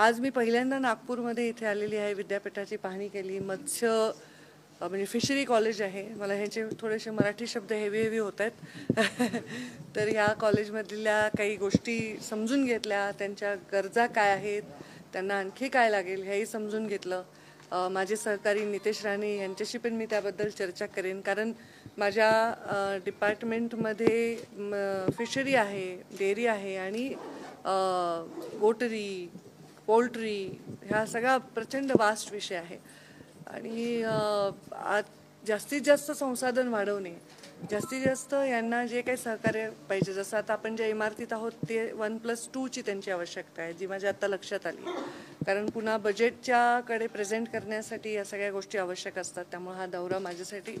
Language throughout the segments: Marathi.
आज मी पहिल्यांदा नागपूरमध्ये इथे आलेली आहे. विद्यापीठाची पाहणी केली. म्हणजे फिशरी कॉलेज आहे. मला ह्याचे थोडेसे मराठी शब्द हेवी होत आहेत. तर ह्या कॉलेजमधल्या काही गोष्टी समजून घेतल्या, त्यांच्या गरजा काय आहेत, त्यांना आणखी काय लागेल हेही समजून घेतलं. माझे सहकारी नितेश राणे यांच्याशी पण मी त्याबद्दल चर्चा करेन, कारण माझ्या डिपार्टमेंटमध्ये फिशरी आहे, डेअरी आहे आणि गोटरी, पोल्ट्री ह्या सगळा प्रचंड वास्ट विषय आहे. आणि आज जास्तीत जास्त संसाधन वाढवणे, जास्तीत जास्त यांना जे काही सहकार्य पाहिजे, जसं आता आपण ज्या इमारतीत आहोत ते 1+2ची त्यांची आवश्यकता आहे, जी माझ्या आत्ता लक्षात आली. कारण पुन्हा बजेटच्याकडे प्रेझेंट करण्यासाठी या सगळ्या गोष्टी आवश्यक असतात. त्यामुळे हा दौरा माझ्यासाठी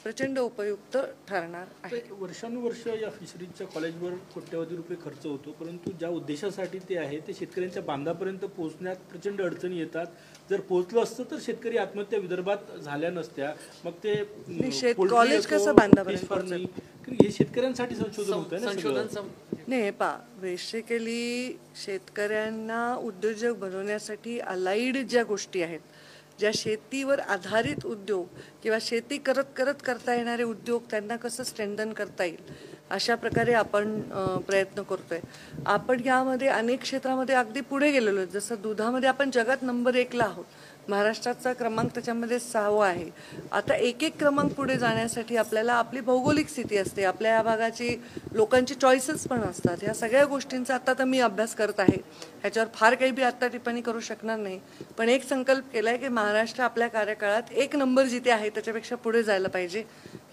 प्रचंड उपयुक्त ठरणार आहे. वर्षानुवर्ष या फिशरीजच्या कॉलेजवर कोट्यवधी रुपये खर्च होतो, परंतु ज्या उद्देशासाठी ते आहे ते शेतकऱ्यांच्या बांधापर्यंत पोहोचण्यात प्रचंड अडचणी येतात. जर पोहोचलं असतं तर शेतकरी आत्महत्या विदर्भात झाल्या नसत्या. मग ते कॉलेज कसं बांधापर्यंत, हे शेतकऱ्यांसाठी संशोधन होतं ना. नाही बेसिकली शेतकऱ्यांना उद्योजक बनवण्यासाठी अलाइड ज्या गोष्टी आहेत, ज्या शेतीवर आधारित उद्योग किंवा शेती करत करता येणारे उद्योग, त्यांना कसं स्ट्रेंथन करता येईल अशा प्रकारे आपण प्रयत्न करतोय. आपण यामध्ये अनेक क्षेत्रामध्ये अगदी पुढे गेलेलो आहे. जसं दुधामध्ये आपण जगात नंबर 1ला आहोत. महाराष्ट्राचा क्रमांक त्याच्यामध्ये 6वा आहे. आता एक क्रमांक पुढे जाण्यासाठी आपल्याला आपली भौगोलिक स्थिती असते, आपल्या या भागाची लोकांची चॉईसेस पण असतात. ह्या सगळ्या गोष्टींचा आता तर मी अभ्यास करत आहे. ह्याच्यावर फार काही बी आत्ता टिप्पणी करू शकणार नाही, पण एक संकल्प केला आहे की महाराष्ट्र आपल्या कार्यकाळात 1 नंबर जिथे आहे त्याच्यापेक्षा पुढे जायला पाहिजे.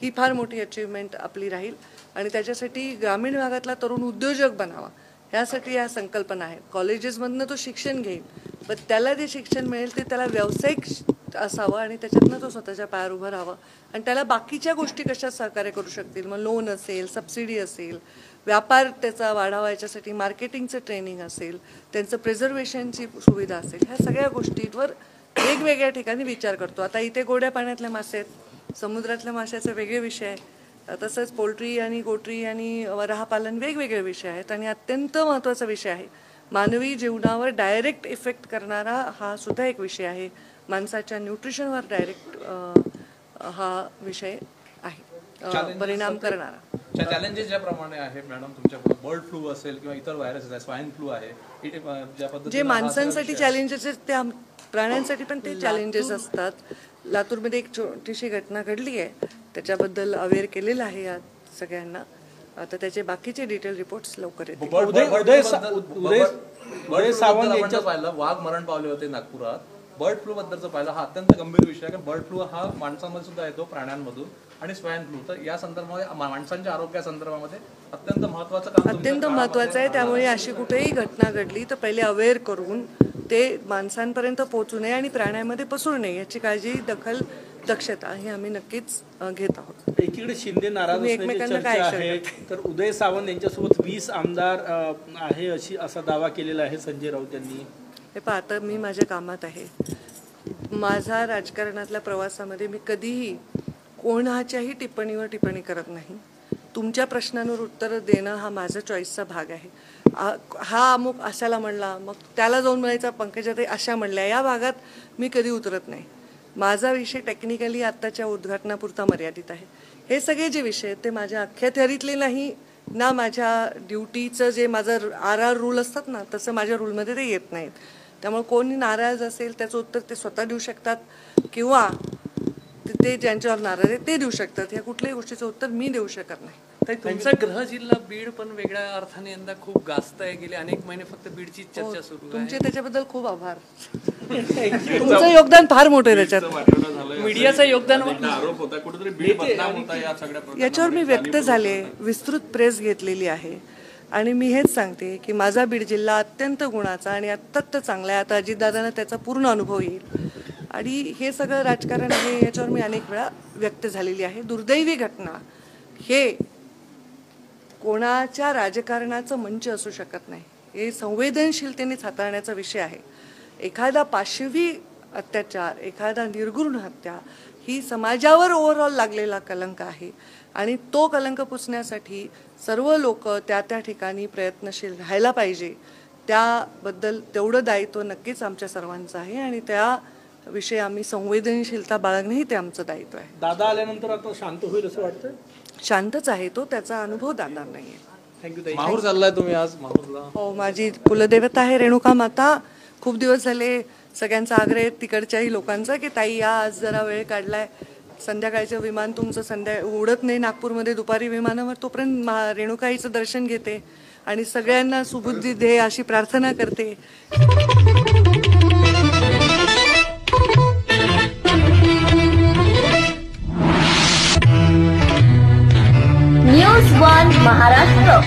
ही फार मोठी अचीवमेंट आपली राहील आणि त्याच्यासाठी ग्रामीण भागातला तरुण उद्योजक बनावा, ह्यासाठी या संकल्पना आहेत. कॉलेजेसमधनं तो शिक्षण घेईल, पण त्याला जे शिक्षण मिळेल ते त्याला व्यावसायिक असावं आणि त्याच्यातनं तो स्वतःच्या पायावर उभं राहावं आणि त्याला बाकीच्या गोष्टी कशा सहकार्य करू शकतील. मग लोन असेल, सबसिडी असेल, व्यापार त्याचा वाढावा याच्यासाठी मार्केटिंगचं ट्रेनिंग असेल, त्यांचं प्रिझर्वेशनची सुविधा असेल, ह्या सगळ्या गोष्टींवर वेगवेगळ्या ठिकाणी विचार करतो. आता इथे गोड्या पाण्यातल्या मासे आहेत, समुद्रातल्या माशाचे वेगळे विषय आहे, तसंच पोल्ट्री आणि गोटरी आणि वराहपालन वेगवेगळे विषय आहेत. आणि अत्यंत महत्त्वाचा विषय आहे, मानवी जीवनावर डायरेक्ट इफेक्ट करणारा हा सुद्धा एक विषय आहे. माणसाच्या न्यूट्रिशनवर डायरेक्ट हा विषय आहे, परिणाम करणारा. चॅलेंजेस ज्याप्रमाणे आहे मॅडम, तुमच्याकडे बर्ड फ्लू असेल किंवा इतर व्हायरस आहे, स्वाईन फ्लू आहे, जे माणसांसाठी चॅलेंजेस आहेत त्या प्राण्यांसाठी पण ते चॅलेंजेस असतात. लातूरमध्ये एक छोटीशी घटना घडली आहे, त्याच्याबद्दल अवेअर केलेलं आहे या सगळ्यांना. आता त्याचे बाकीचे डिटेल रिपोर्ट्स लवकर येतील. उदय सावंत यांचं पाहिलं, वाघ मरण पावले होते नागपुरात. बर्ड फ्लू बद्दलचं पाहिलं, हा अत्यंत गंभीर विषय आहे, कारण बर्ड फ्लू हा माणसांमध्ये सुद्धा येतो, प्राण्यांमधून. आणि स्वाईन फ्लू तर या संदर्भामध्ये माणसांच्या आरोग्यासंदर्भामध्ये अत्यंत महत्त्वाचं काम, अत्यंत महत्त्वाचं आहे. त्यामुळे अशी कुठेही घटना घडली तर पहिले अवेअर करून ते माणसांपर्यंत पोहोचू नये आणि प्राण्यांमध्ये पसरू नये याची काळजी, दक्षता ही आम्ही नक्कीच घेत आहोत. एकीकडे शिंदे नाराज असल्याची चर्चा आहे, तर उदय सावंत यांच्यासोबत 20 आमदार आहे असा दावा केलेला आहे संजय राऊत यांनी. हे पहा, आता मी माझ्या कामात आहे. माझा राजकारणातल्या प्रवासामध्ये मी कधीही कोणाच्याही टिप्पणीवर टिप्पणी करत नाही. तुमच्या प्रश्नांवर उत्तर देणं हा माझा चॉईसचा भाग आहे. हा अमुक अशाला म्हणला, मग त्याला जाऊन म्हणायचा पंकजाताई अशा म्हणल्या, या भागात मी कधी उतरत नाही. माझा विषय टेक्निकली आत्ताच्या उद्घाटनापुरता मर्यादित आहे. हे सगळे जे विषय आहेत ते माझ्या अख्ख्या थेअरीतले नाही ना, माझ्या ड्युटीचं जे माझं RR रूल असतात ना, तसं माझ्या रूलमध्ये ते येत नाहीत. त्यामुळे कोणी नाराज असेल त्याचं उत्तर ते स्वतः देऊ शकतात किंवा ते ज्यांच्यावर नाराज आहे ते देऊ शकतात. या कुठल्याही गोष्टीचं उत्तर मी देऊ शकत नाही. तुमचा गृह जिल्हा बीड पण वेगळ्या अर्थाने यंदा खूप गाजत आहे. गेले अनेक महिने फक्त बीडची चर्चा सुरू आहे. तुमचे त्याच्याबद्दल खूप आभार. तुमचं योगदान फार मोठं आहे त्याच्यात. मीडियाचं योगदान याच्यावर मी व्यक्त झाले, विस्तृत प्रेस घेतलेली आहे आणि मी हेच सांगते की माझा बीड जिल्हा अत्यंत गुणाचा आणि अत्यंत चांगला आहे. आता अजितदादांना त्याचा पूर्ण अनुभव येईल आणि हे सगळं राजकारण आहे याच्यावर मी अनेक वेळा व्यक्त झालेली आहे. दुर्दैवी घटना हे कोणाच्या राजकारणाचं मंच असू शकत नाही. हे संवेदनशीलतेनेच हाताळण्याचा विषय आहे. एखादा पाशवी अत्याचार, एखादा निर्घृण हत्या ही समाजावर ओव्हरऑल लागलेला कलंक आहे आणि तो कलंक पुसण्यासाठी सर्व लोक त्या ठिकाणी प्रयत्नशील राहायला पाहिजे. त्याबद्दल तेवढं दायित्व नक्कीच आमच्या सर्वांचं आहे आणि त्याविषयी आम्ही संवेदनशीलता बाळगणंही ते आमचं दायित्व आहे. दादा आल्यानंतर आता शांत होईल असं वाटतं? शांतच आहे तो, त्याचा अनुभव दादा नाही आहे. थँक्यू ताई. माहूर चाललाय तुम्ही आज माहूरला? हो, माझी कुलदेवता आहे रेणुका माता. खूप दिवस झाले सगळ्यांचा आग्रह आहे तिकडच्याही लोकांचा की ताई या, आज जरा वेळ काढलाय. संध्याकाळचं विमान तुमचं उडत नाही नागपूरमध्ये दुपारी विमानावर, तोपर्यंत रेणुकाईचं दर्शन घेते आणि सगळ्यांना सुबुद्धी दे अशी प्रार्थना करते. न्यूज 1 महाराष्ट्र.